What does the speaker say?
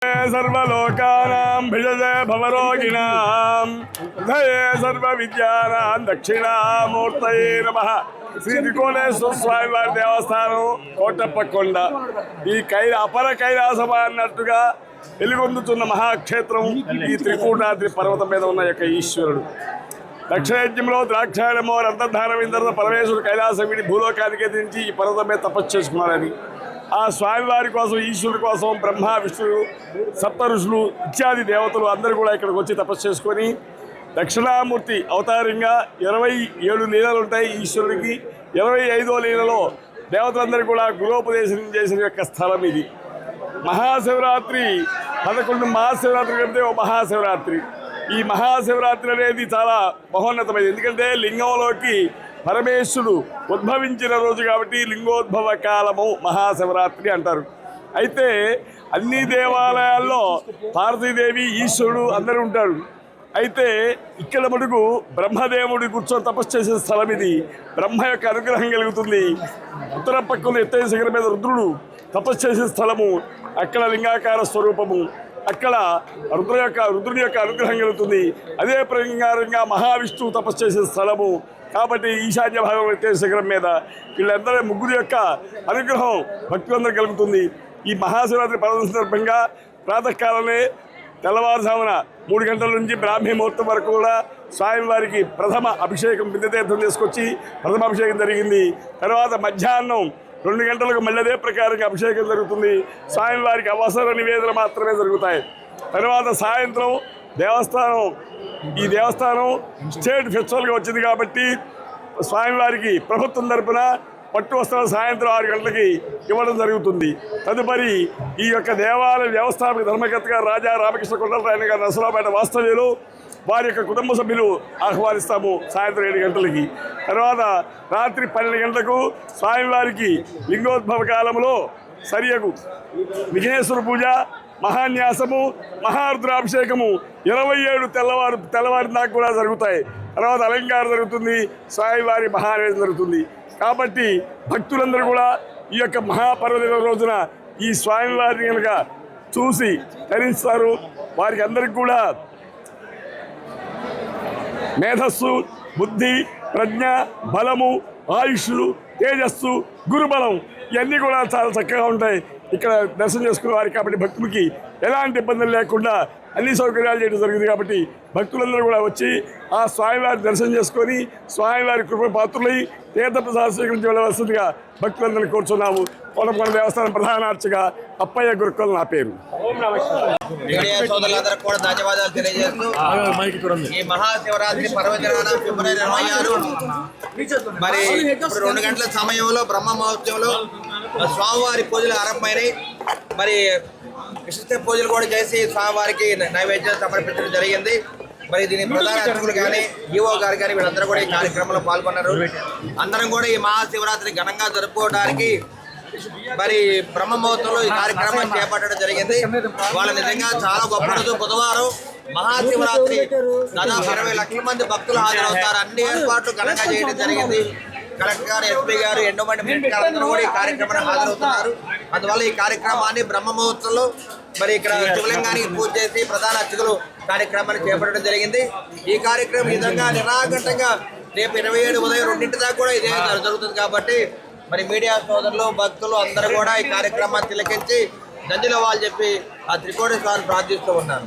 सर्वलोकानां भिषजे भवरोगिणां हृदये सर्वविद्यानां दक्षिणामूर्तये नमः। శ్రీ త్రికోణేశ్వర స్వామి వారి దేవస్థానం కోటప్పకొండ ఈ అపర కైలాసమా అన్నట్టుగా వెలుగొందుతున్న మహాక్షేత్రం ఈ త్రికూటాద్రి పర్వతం మీద ఉన్న యొక్క ఈశ్వరుడు. దక్షిణయజ్ఞంలో ద్రాక్షాయణమో రంధ్రధారం తర్వాత పరమేశ్వరుడు కైలాసం విడి భూలోకానికి ఎదిరించి ఈ పర్వతం మీద తపస్సు చేసుకున్నారని ఆ స్వామివారి కోసం ఈశ్వరుడి కోసం బ్రహ్మ విష్ణువు సప్త ఋషులు ఇత్యాది దేవతలు అందరూ కూడా ఇక్కడికి వచ్చి తపస్సు చేసుకొని దక్షిణామూర్తి అవతారంగా 27 లీలలు ఉంటాయి ఈశ్వరుడికి. 25వ లీలలో దేవతలందరూ కూడా గురోపదేశం చేసిన యొక్క స్థలం ఇది. మహాశివరాత్రి 11 మహాశివరాత్రి కంటే ఓ మహాశివరాత్రి. ఈ మహాశివరాత్రి అనేది చాలా మహోన్నతమైనది. ఎందుకంటే లింగంలోకి పరమేశ్వరుడు ఉద్భవించిన రోజు కాబట్టి లింగోద్భవ కాలము మహాశివరాత్రి అంటారు. అయితే అన్ని దేవాలయాల్లో పార్వతీదేవి ఈశ్వరుడు అందరూ ఉంటారు. అయితే ఇక్కడ మటుకు బ్రహ్మదేవుడి కూర్చొని తపస్సు చేసే స్థలం ఇది. బ్రహ్మ యొక్క అనుగ్రహం కలుగుతుంది. ఉత్తర పక్కన ఎత్తైన శిఖరం మీద రుద్రుడు తపస్సు చేసే స్థలము. అక్కడ లింగాకార స్వరూపము. అక్కడ రుద్రుని యొక్క అనుగ్రహం కలుగుతుంది. అదే ప్రకారంగా మహావిష్ణువు తపస్సు చేసే స్థలము. కాబట్టి ఈశాన్య భాగం ఎత్తైన శిఖరం మీద వీళ్ళందరూ ముగ్గురు యొక్క అనుగ్రహం భక్తులందరూ కలుగుతుంది. ఈ మహాశివరాత్రి పర్వ సందర్భంగా ప్రాతకాలనే తెల్లవారుజామున 3 గంటల నుంచి బ్రాహ్మీ ముహూర్తం వరకు కూడా స్వామివారికి ప్రథమ అభిషేకం బిందతీర్థం తీసుకొచ్చి ప్రథమ అభిషేకం జరిగింది. తర్వాత మధ్యాహ్నం 2 గంటలకు మళ్ళీ అదే ప్రకారంగా అభిషేకం జరుగుతుంది. స్వామివారికి అవసర నివేదన మాత్రమే జరుగుతాయి. తర్వాత సాయంత్రం ఈ దేవస్థానం స్టేట్ ఫెస్టివల్గా వచ్చింది కాబట్టి స్వామివారికి ప్రభుత్వం తరపున పట్టు వస్త్రాలు సాయంత్రం 6 గంటలకి ఇవ్వడం జరుగుతుంది. తదుపరి ఈ యొక్క దేవాలయ వ్యవస్థాపక ధర్మకర్తగా రాజా రామకృష్ణ కొండలరాయన గారు నరసరావుపేట వాస్తవ్యులు వారి యొక్క కుటుంబ సభ్యులు ఆహ్వానిస్తాము సాయంత్రం 7 గంటలకి. తర్వాత రాత్రి 12 గంటలకు స్వామివారికి లింగోద్భవ కాలంలో సరియగు విఘ్నేశ్వర పూజ, మహాన్యాసము, మహారుద్రాభిషేకము 27 తెల్లవారి దాకా కూడా జరుగుతాయి. తర్వాత అలంకారం జరుగుతుంది. స్వామివారి మహానైవేద్యం జరుగుతుంది. కాబట్టి భక్తులందరూ కూడా ఈ యొక్క మహాపర్వదిన రోజున ఈ స్వామివారిని కనుక చూసి ధరిస్తారు. వారికి అందరికి కూడా మేధస్సు, బుద్ధి, ప్రజ్ఞ, బలము, ఆయుష్లు, తేజస్సు, గురుబలం ఇవన్నీ కూడా చాలా చక్కగా ఉంటాయి ఇక్కడ దర్శనం చేసుకునే వారికి. కాబట్టి భక్తులకి ఎలాంటి ఇబ్బందులు లేకుండా అన్ని సౌకర్యాలు చేయడం జరిగింది. కాబట్టి భక్తులందరూ కూడా వచ్చి ఆ స్వామివారి దర్శనం చేసుకొని స్వామివారి కృప పాత్రులై తీర్థప్రసాద స్వీకరించి వెళ్ళవలసిందిగా భక్తులందరినీ కోరుచున్నాము. కోటప్పకొండ దేవస్థానం ప్రధాన అర్చగా అప్పయ్య గురుకులు నా పేరు. సోదరులందరికీ కూడా ధన్యవాదాలు తెలియజేస్తూ ఈ మహాశివరాత్రి పర్వదినాన ఫిబ్రవరి 26 మరి 2 గంటల సమయంలో బ్రహ్మ మహోత్సవంలో స్వామివారి పూజలు ఆరంభమైనాయి. మరి విశిష్ట పూజలు కూడా చేసి స్వామివారికి నైవేద్యం సమర్పించడం జరిగింది. మరి దీని ప్రధాన అర్చకులు కానీ ఈవో గారు కానీ వీళ్ళందరూ కూడా ఈ కార్యక్రమంలో పాల్గొన్నారు. అందరం కూడా ఈ మహాశివరాత్రి ఘనంగా జరుపుకోవడానికి మరి బ్రహ్మ ముహూర్తంలో ఈ కార్యక్రమాన్ని చేపట్టడం జరిగింది. వాళ్ళు నిజంగా చాలా గొప్ప రోజు. బుధవారం మహాశివరాత్రి దాదాపు 20 లక్షల మంది భక్తులు హాజరవుతారు. అన్ని ఏర్పాట్లు ఘనంగా చేయడం జరిగింది. కలెక్టర్ గారు, ఎస్పీ గారు, ఎన్నో మంది అందరూ కూడా ఈ కార్యక్రమానికి హాజరవుతున్నారు. అందువల్ల ఈ కార్యక్రమాన్ని బ్రహ్మ ముహూర్తంలో మరి ఇక్కడ శివలింగానికి పూజ చేసి ప్రధాన అర్చకులు కార్యక్రమాన్ని చేపట్టడం జరిగింది. ఈ కార్యక్రమం ఈ విధంగా నిరాఘంటంగా రేపు 27 ఉదయం 2 దాకా కూడా ఇదే జరుగుతుంది. కాబట్టి మరి మీడియా సోదరులు, భక్తులు అందరూ కూడా ఈ కార్యక్రమాన్ని తిలకించి ధన్యుల వాళ్ళు చెప్పి ఆ త్రికోణేశ్వరాన్ని ప్రార్థిస్తూ ఉన్నారు.